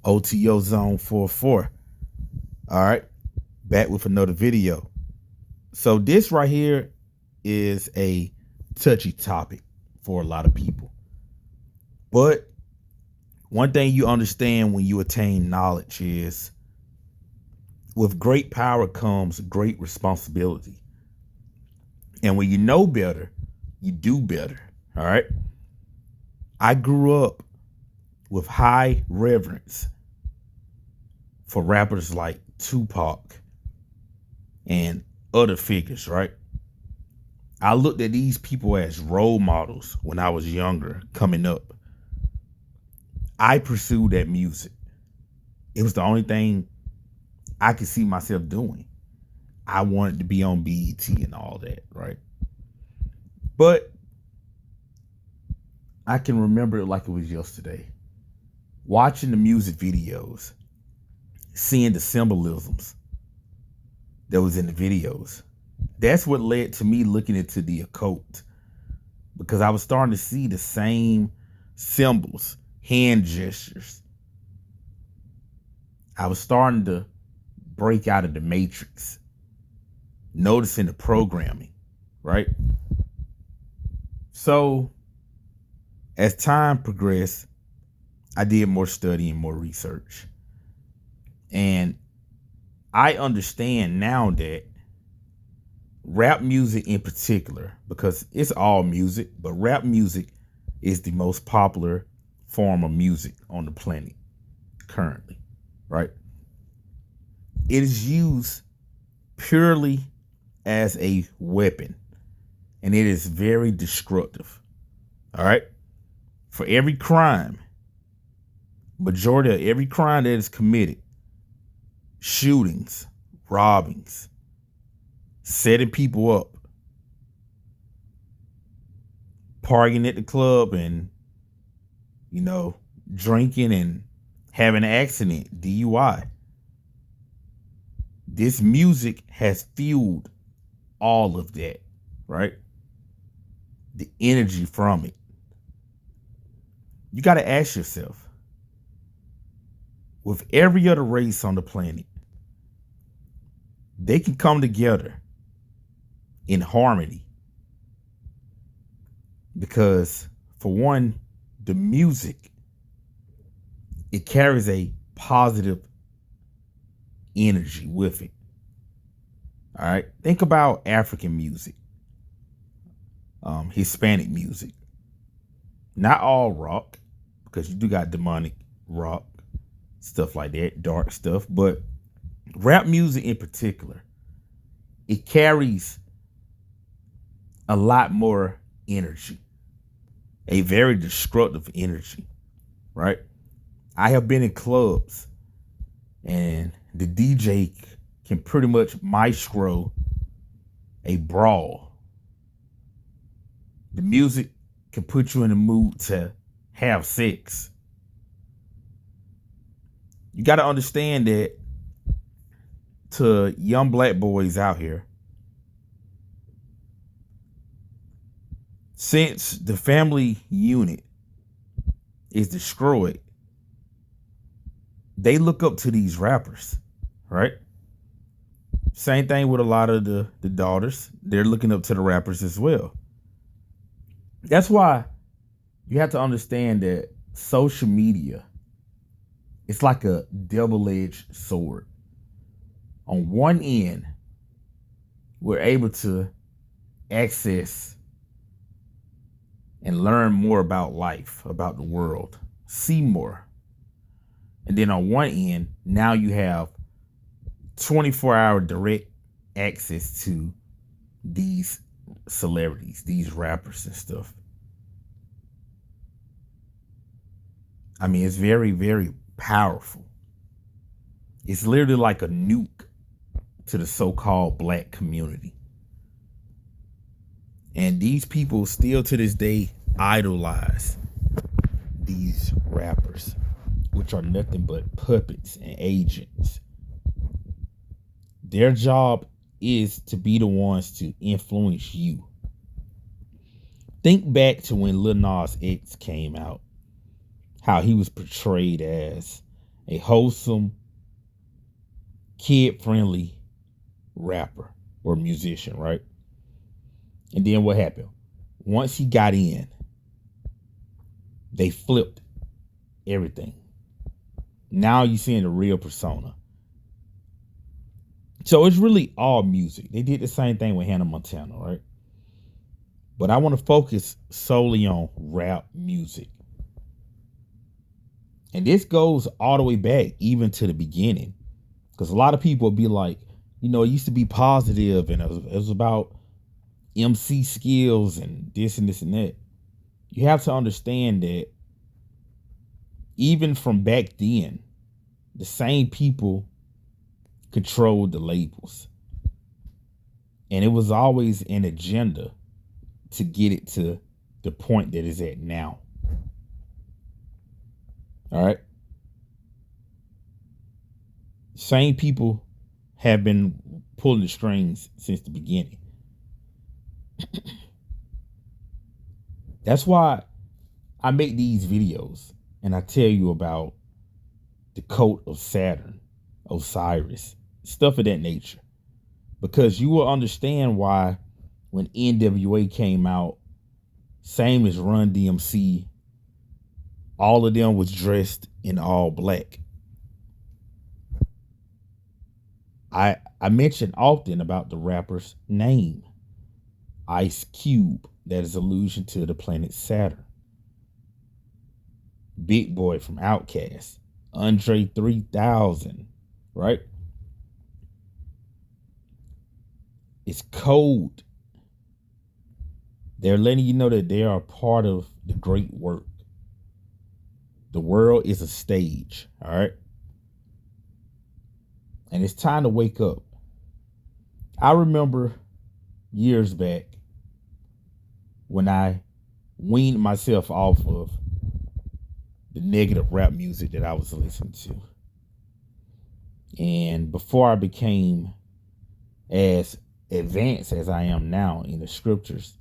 OTO Zone 44. All right, back with another video. So this right here is a touchy topic for a lot of people. But one thing you understand when you attain knowledge is with great power comes great responsibility. And when you know better, you do better. All right. I grew up with high reverence for rappers like Tupac and other figures, right? I looked at these people as role models when I was younger, coming up. I pursued that music. It was the only thing I could see myself doing. I wanted to be on BET and all that, right? But I can remember it like it was yesterday. Watching the music videos, seeing the symbolisms that was in the videos. That's what led to me looking into the occult, because I was starting to see the same symbols, hand gestures. I was starting to break out of the matrix, noticing the programming, right? So as time progressed, I did more studying, more research. And I understand now that rap music in particular, because it's all music, but rap music is the most popular form of music on the planet currently, right? It is used purely as a weapon, and it is very destructive. All right. For every crime, majority of every crime that is committed, shootings, robbings, setting people up, partying at the club and, drinking and having an accident, DUI. This music has fueled all of that, right? The energy from it. You got to ask yourself, with every other race on the planet, they can come together in harmony. Because for one, the music, it carries a positive energy with it. All right. Think about African music, Hispanic music. Not all rock, because you do got demonic rock, stuff like that, dark stuff. But rap music in particular, it carries a lot more energy, a very destructive energy, right? I have been in clubs and the DJ can pretty much maestro a brawl. The music can put you in the mood to have sex. You got to understand that to young black boys out here, since the family unit is destroyed, they look up to these rappers, right? Same thing with a lot of the daughters. They're looking up to the rappers as well. That's why you have to understand that social media, it's like a double-edged sword. On one end, we're able to access and learn more about life, about the world, see more. And then on one end, now you have 24-hour direct access to these celebrities, these rappers and stuff. I mean, it's very, very powerful. It's literally like a nuke to the so-called black community. And these people still to this day idolize these rappers, which are nothing but puppets and agents. Their job is to be the ones to influence you. Think back to when Lil Nas X came out, how he was portrayed as a wholesome, kid-friendly rapper or musician, right? And then what happened? Once he got in, they flipped everything. Now you're seeing the real persona. So it's really all music. They did the same thing with Hannah Montana, right? But I want to focus solely on rap music. And this goes all the way back, even to the beginning. Because a lot of people be like, it used to be positive and it was about MC skills and this and this and that. You have to understand that even from back then, the same people controlled the labels. And it was always an agenda to get it to the point that it's at now. All right. Same people have been pulling the strings since the beginning. That's why I make these videos and I tell you about the cult of Saturn, Osiris, stuff of that nature. Because you will understand why when NWA came out, same as Run DMC, all of them was dressed in all black. I mention often about the rapper's name, Ice Cube, that is allusion to the planet Saturn. Big Boy from Outkast, Andre 3000, right? It's code. They're letting you know that they are part of the great work. The world is a stage, all right? And it's time to wake up. I remember years back when I weaned myself off of the negative rap music that I was listening to. And before I became as advanced as I am now in the scriptures,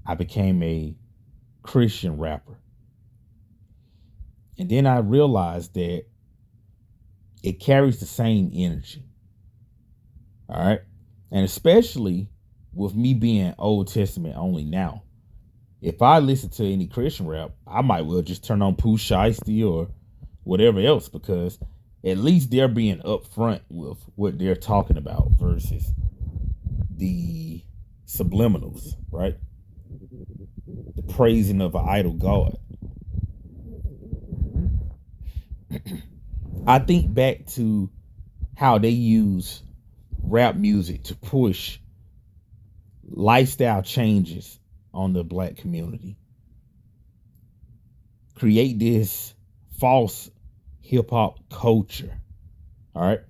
I became a Christian rapper. And then I realized that it carries the same energy. All right. And especially with me being Old Testament only now. If I listen to any Christian rap, I might well just turn on Pooh Shiesty or whatever else, because at least they're being upfront with what they're talking about versus the subliminals, right? The praising of an idol god. I think back to how they use rap music to push lifestyle changes on the black community. Create this false hip hop culture. All right.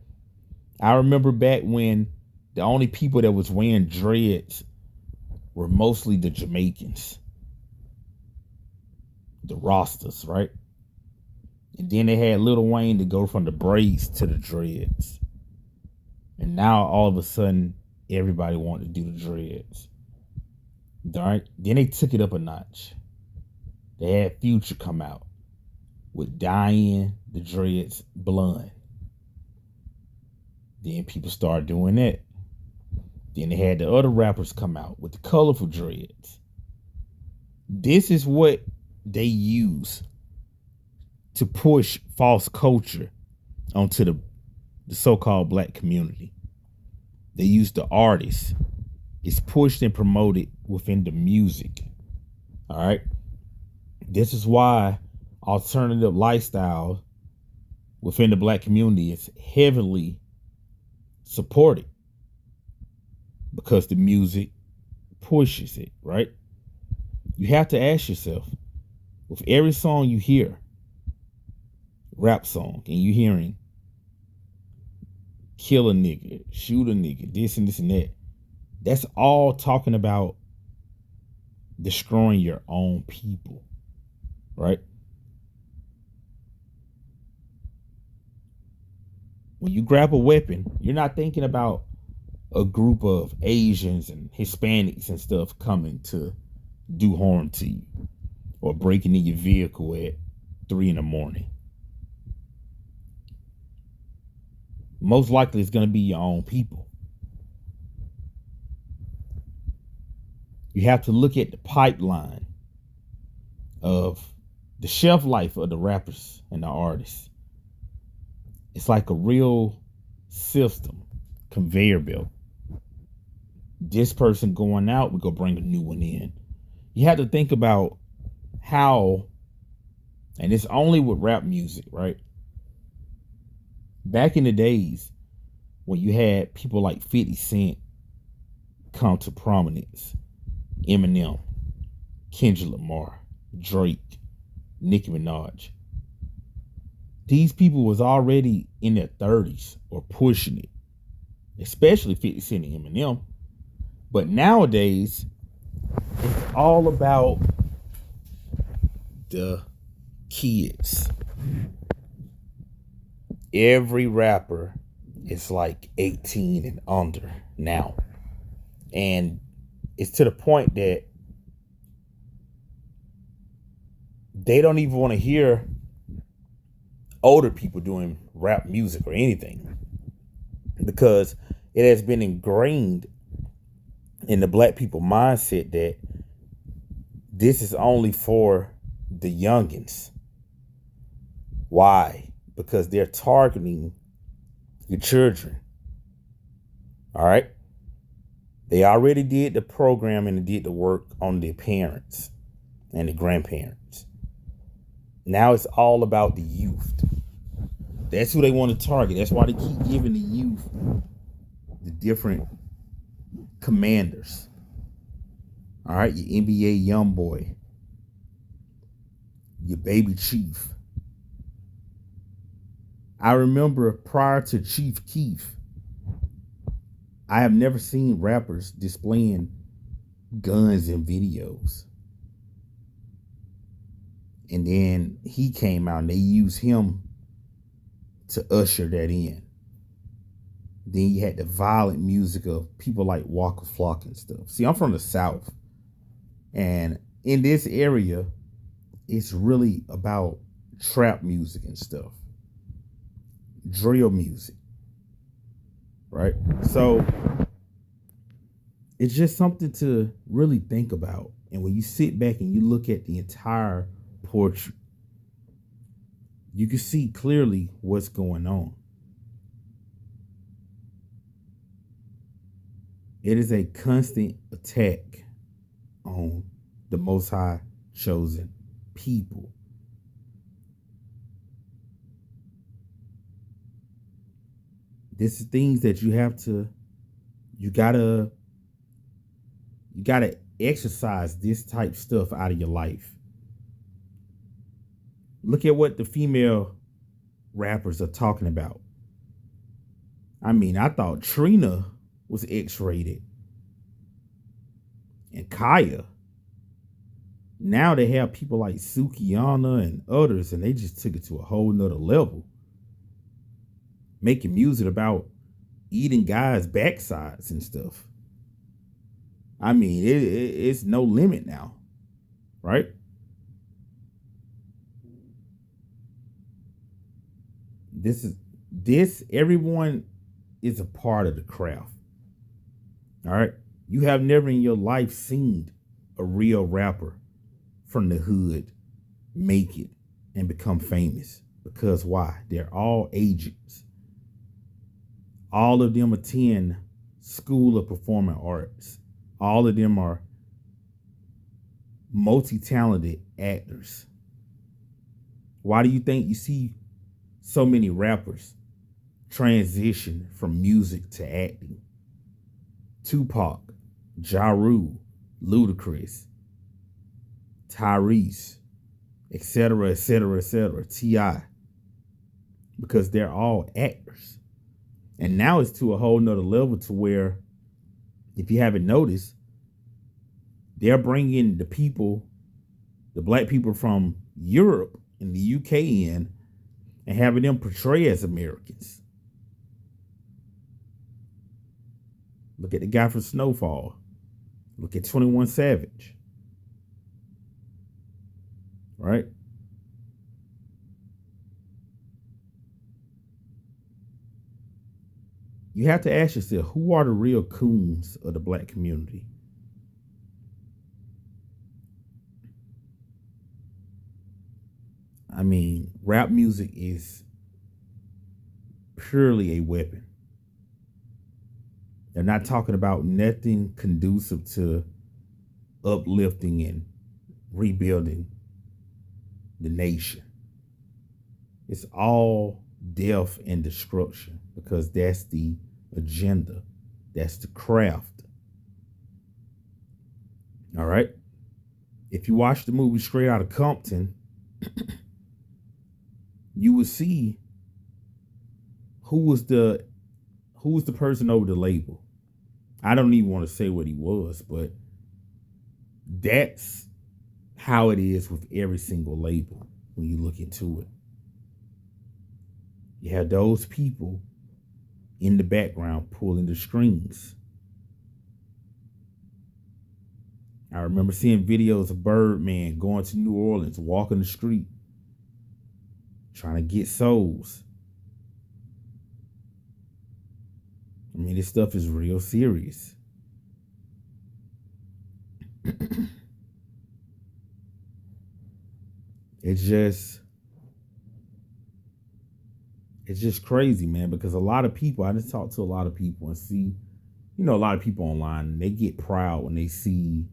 I remember back when the only people that was wearing dreads were mostly the Jamaicans, the Rastas, right? And then they had Lil Wayne to go from the braids to the dreads. And now all of a sudden, everybody wanted to do the dreads. All right. Then they took it up a notch. They had Future come out with dyeing the dreads blonde. Then people started doing that. Then they had the other rappers come out with the colorful dreads. This is what they use to push false culture onto the so-called black community. They use the artists. It's pushed and promoted within the music. All right. This is why alternative lifestyle within the black community is heavily supported, because the music pushes it, right? You have to ask yourself, with every song you hear, rap song, and you hearing kill a nigga, shoot a nigga, this and this and that, that's all talking about destroying your own people, right? When you grab a weapon, you're not thinking about a group of Asians and Hispanics and stuff coming to do harm to you or breaking in your vehicle at 3 a.m. most likely it's going to be your own people. You have to look at the pipeline of the shelf life of the rappers and the artists. It's like a real system, conveyor belt. This person going out, we're going to bring a new one in. You have to think about how, and it's only with rap music, right? Back in the days when you had people like 50 Cent come to prominence, Eminem, Kendrick Lamar, Drake, Nicki Minaj. These people was already in their 30s or pushing it, especially 50 Cent and Eminem. But nowadays, it's all about the kids. Every rapper is like 18 and under now. And it's to the point that they don't even want to hear older people doing rap music or anything, because it has been ingrained in the black people mindset that this is only for the youngins. Why? Because they're targeting the children. All right. They already did the program and did the work on the parents and the grandparents. Now it's all about the youth. That's who they want to target. That's why they keep giving the youth the different commanders. All right, your NBA young boy, your baby Chief. I remember prior to Chief Keef, I have never seen rappers displaying guns in videos. And then he came out and they used him to usher that in. Then you had the violent music of people like Waka Flocka and stuff. See, I'm from the South. And in this area, it's really about trap music and stuff. Drill music. Right? So it's just something to really think about. And when you sit back and you look at the entire portrait, you can see clearly what's going on. It is a constant attack on the Most High chosen people. This is things that you gotta exercise this type stuff out of your life. Look at what the female rappers are talking about. I mean, I thought Trina was X-rated. And Kaya. Now they have people like Sukiyana and others, and they just took it to a whole nother level. Making music about eating guys' backsides and stuff. I mean, it's no limit now, right? Everyone is a part of the craft. All right. You have never in your life seen a real rapper from the hood make it and become famous. Because why? They're all agents. All of them attend School of Performing Arts. All of them are multi-talented actors. Why do you think you see so many rappers transition from music to acting? Tupac, Ja Rule, Ludacris, Tyrese, etc., etc., etc., T.I. Because they're all actors. And now it's to a whole nother level to where, if you haven't noticed, they're bringing the black people from Europe and the UK in and having them portray as Americans. Look at the guy from Snowfall. Look at 21 Savage. Right? You have to ask yourself, who are the real coons of the black community? I mean, rap music is purely a weapon. They're not talking about nothing conducive to uplifting and rebuilding the nation. It's all death and destruction because that's the agenda, that's the craft. All right. If you watch the movie Straight Outta Compton, you would see who was the person over the label. I don't even want to say what he was, but that's how it is with every single label when you look into it. You have those people in the background pulling the strings. I remember seeing videos of Birdman going to New Orleans, walking the street, trying to get souls. I mean, this stuff is real serious. It's just crazy, man, because a lot of people, I just talk to a lot of people and see, a lot of people online, and they get proud when they see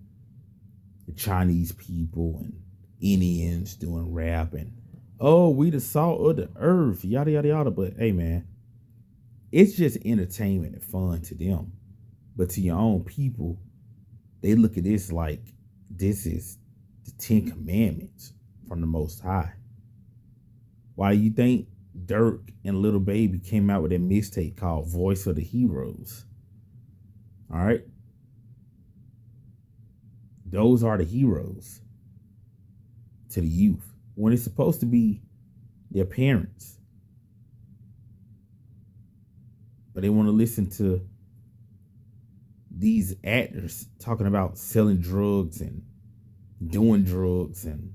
the Chinese people and Indians doing rap and, oh, we the salt of the earth, yada, yada, yada. But hey, man, it's just entertainment and fun to them. But to your own people, they look at this like this is the 10 Commandments from the Most High. Why do you think Dirk and Little Baby came out with that mixtape called Voice of the Heroes? All right. Those are the heroes to the youth when it's supposed to be their parents. But they want to listen to these actors talking about selling drugs and doing drugs and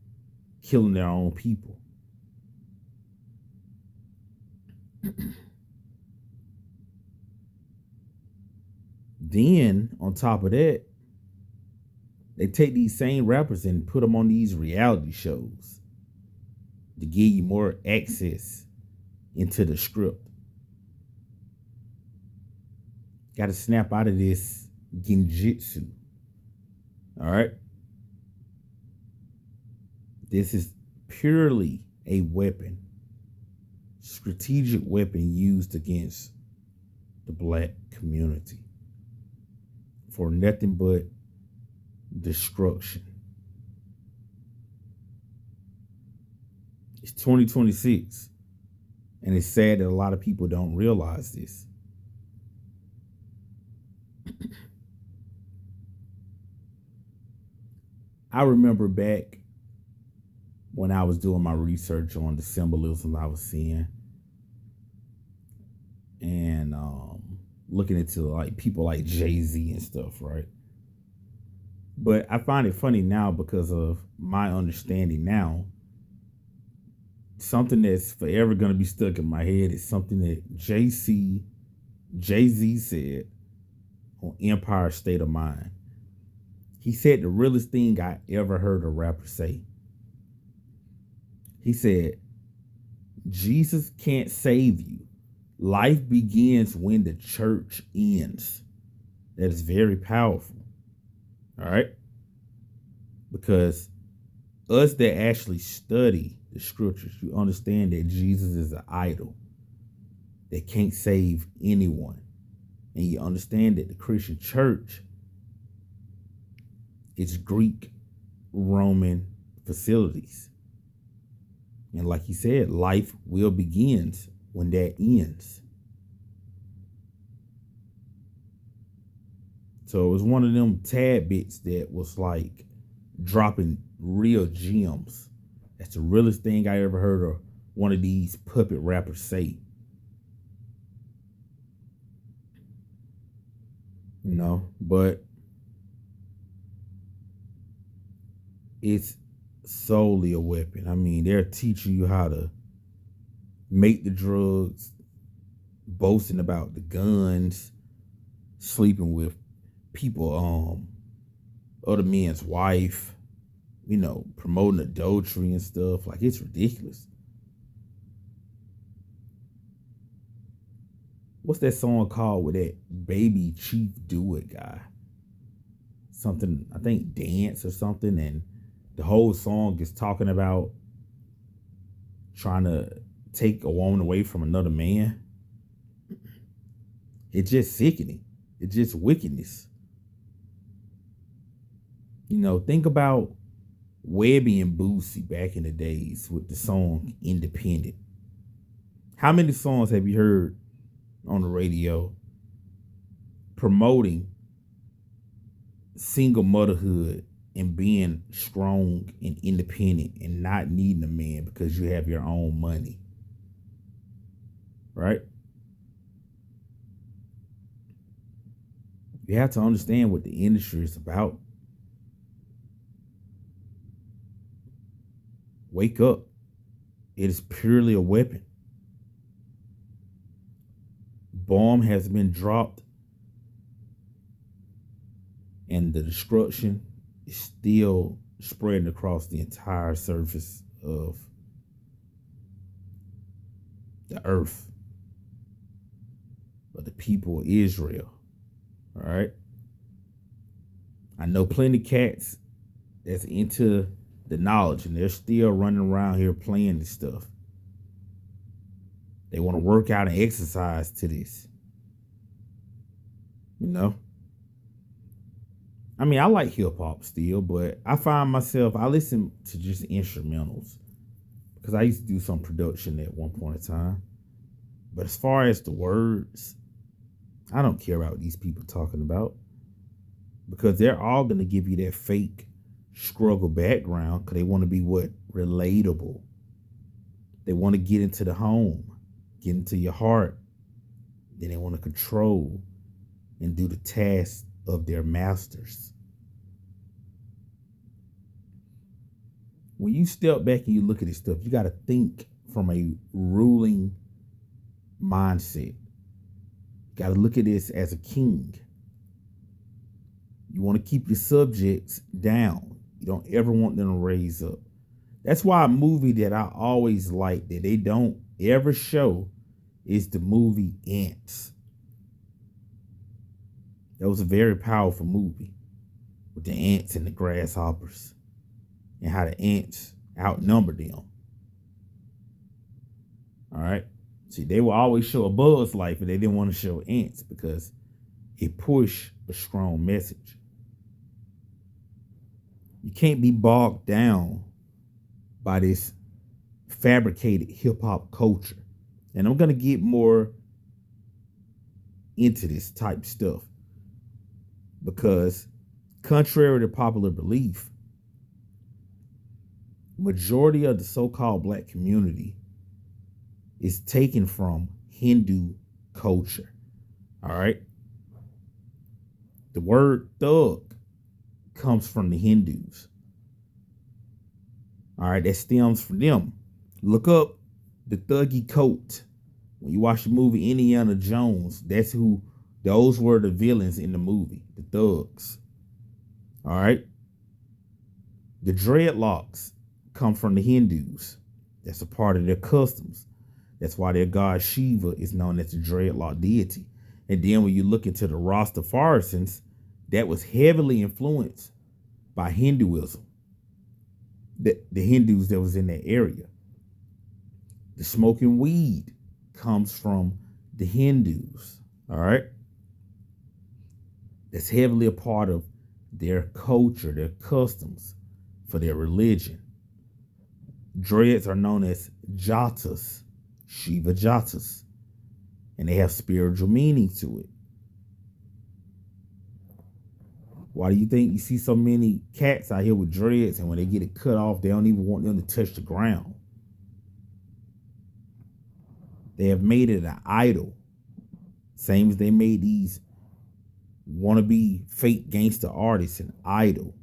killing their own people. Then, on top of that, they take these same rappers and put them on these reality shows to give you more access into the script. Got to snap out of this genjutsu. All right. This is purely a weapon, strategic weapon used against the black community for nothing but destruction. It's 2026, and it's sad that a lot of people don't realize this. I remember back when I was doing my research on the symbolism I was seeing and looking into like people like Jay-Z and stuff, right? But I find it funny now because of my understanding now. Something that's forever going to be stuck in my head is something that Jay-Z said on Empire State of Mind. He said the realest thing I ever heard a rapper say. He said, Jesus can't save you. Life begins when the church ends. That is very powerful. All right? Because us that actually study the scriptures, you understand that Jesus is an idol that can't save anyone. And you understand that the Christian church is Greek, Roman facilities. And like he said, life will begin when that ends. So it was one of them tad bits that was like dropping real gems. That's the realest thing I ever heard of one of these puppet rappers say. But it's solely a weapon. I mean, they're teaching you how to make the drugs, boasting about the guns, sleeping with people, other men's wife, promoting adultery and stuff. Like, it's ridiculous. What's that song called with that Baby Chief Do It guy? Something, I think Dance or something. And the whole song is talking about trying to take a woman away from another man. It's just sickening. It's just wickedness. Think about Webby and Boosie back in the days with the song Independent. How many songs have you heard on the radio promoting single motherhood and being strong and independent and not needing a man because you have your own money? Right? You have to understand what the industry is about. Wake up. It is purely a weapon. Bomb has been dropped, and the destruction is still spreading across the entire surface of the earth, of the people of Israel. All right. I know plenty of cats that's into the knowledge, and they're still running around here playing this stuff. They want to work out and exercise to this. I mean, I like hip hop still, but I find myself, I listen to just instrumentals because I used to do some production at one point in time. But as far as the words, I don't care about what these people talking about, because they're all going to give you that fake struggle background because they want to be relatable. They want to get into the home, get into your heart. Then they want to control and do the tasks of their masters. When you step back and you look at this stuff, you got to think from a ruling mindset. You got to look at this as a king. You want to keep your subjects down. You don't ever want them to raise up. That's why a movie that I always like that they don't ever show is the movie Ants. That was a very powerful movie with the ants and the grasshoppers and how the ants outnumbered them. All right. See, they will always show a Buzz Life, but they didn't want to show ants because it pushed a strong message. You can't be bogged down by this fabricated hip hop culture. And I'm going to get more into this type stuff because, contrary to popular belief, majority of the so-called black community is taken from Hindu culture. All right. The word thug comes from the Hindus. All right. That stems from them. Look up the thuggy coat. When you watch the movie Indiana Jones, those were the villains in the movie, the thugs. All right. The dreadlocks come from the Hindus. That's a part of their customs. That's why their god Shiva is known as the dreadlock deity. And then when you look into the Rastafarisans, that was heavily influenced by Hinduism. The Hindus that was in that area. The smoking weed comes from the Hindus. All right. That's heavily a part of their culture, their customs, for their religion. Dreads are known as jatas, Shiva jatas, and they have spiritual meaning to it. Why do you think you see so many cats out here with dreads, and when they get it cut off, they don't even want them to touch the ground? They have made it an idol. Same as they made these wannabe fake gangster artists an idol.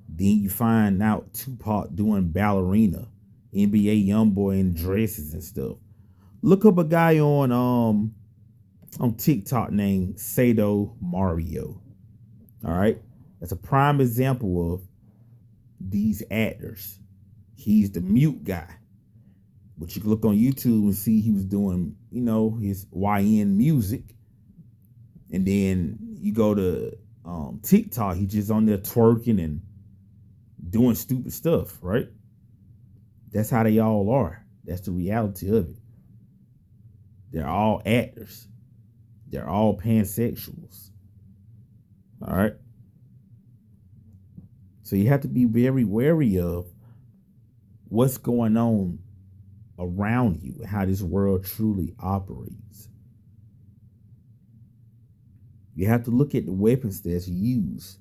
Then you find out Tupac doing ballerina, NBA YoungBoy in dresses and stuff. Look up a guy on TikTok named Sado Mario. All right. That's a prime example of these actors. He's the mute guy. But you can look on YouTube and see he was doing, his YN music. And then you go to TikTok, he's just on there twerking and doing stupid stuff, right? That's how they all are. That's the reality of it. They're all actors. They're all pansexuals. All right. So you have to be very wary of what's going on around you and how this world truly operates. You have to look at the weapons that's used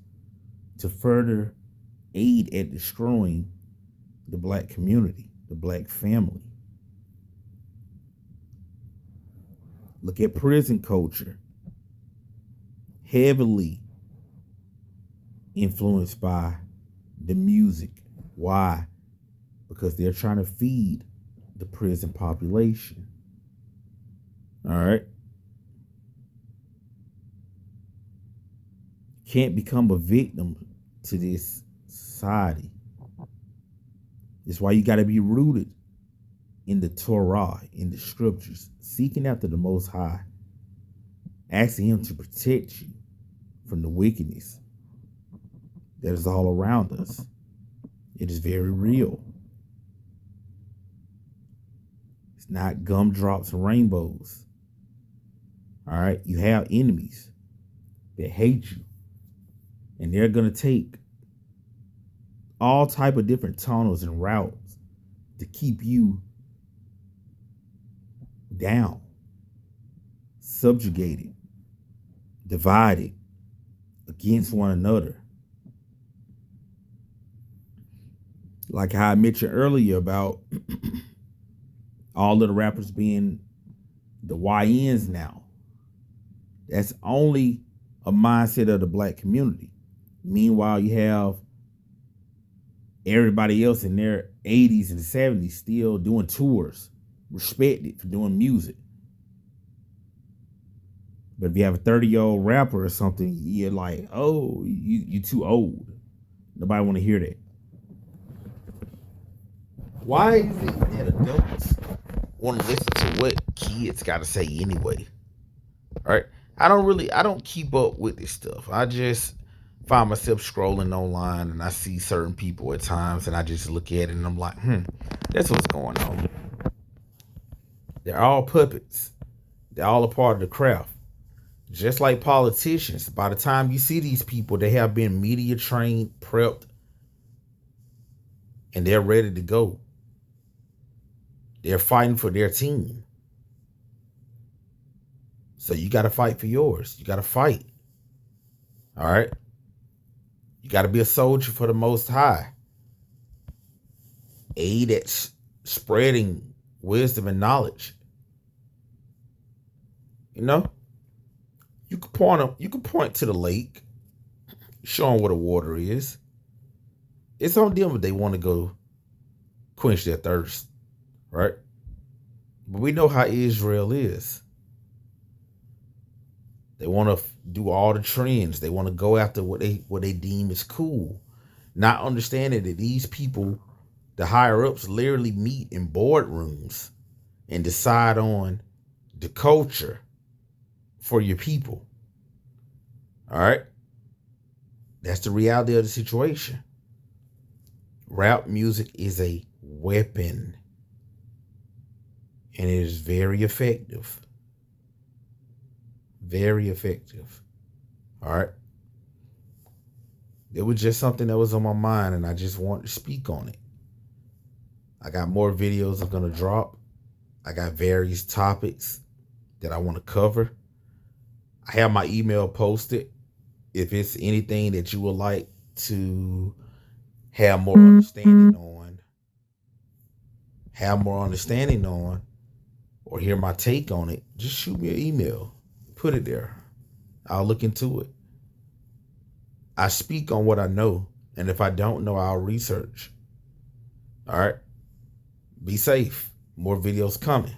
to further aid at destroying the black community, the black family. Look at prison culture, heavily influenced by the music. Why? Because they're trying to feed the prison population. All right. Can't become a victim to this society. That's why you got to be rooted in the Torah, in the scriptures, seeking after the Most High, asking Him to protect you from the wickedness that is all around us. It is very real. It's not gumdrops and rainbows. All right. You have enemies that hate you, and they're going to take all type of different tunnels and routes to keep you down, subjugated, divided against one another. Like how I mentioned earlier about all of the rappers being the YNs now. That's only a mindset of the black community. Meanwhile, you have everybody else in their 80s and 70s still doing tours, respected for doing music. But if you have a 30-year-old rapper or something, you're like, oh, you too old. Nobody want to hear that. Why is it that adults want to listen to what kids got to say anyway? All right. I don't keep up with this stuff. I just find myself scrolling online and I see certain people at times and I just look at it and I'm like, that's what's going on. They're all puppets. They're all a part of the craft. Just like politicians, by the time you see these people, they have been media trained, prepped, and they're ready to go. They're fighting for their team. So you got to fight for yours. You got to fight. All right? You got to be a soldier for the Most High. Aid at spreading wisdom and knowledge. You know? You can point to the lake, show them where the water is. It's on them if they want to go quench their thirst, right? But we know how Israel is. They want to do all the trends. They want to go after what they deem is cool, not understanding that these people, the higher ups, literally meet in boardrooms and decide on the culture for your people. All right? That's the reality of the situation. Rap music is a weapon, and it is very effective. Very effective. All right? It was just something that was on my mind, and I just wanted to speak on it. I got more videos I'm going to drop. I got various topics that I want to cover. I have my email posted. If it's anything that you would like to have more understanding on, or hear my take on it, just shoot me an email. Put it there. I'll look into it. I speak on what I know, and if I don't know, I'll research. All right? Be safe. More videos coming.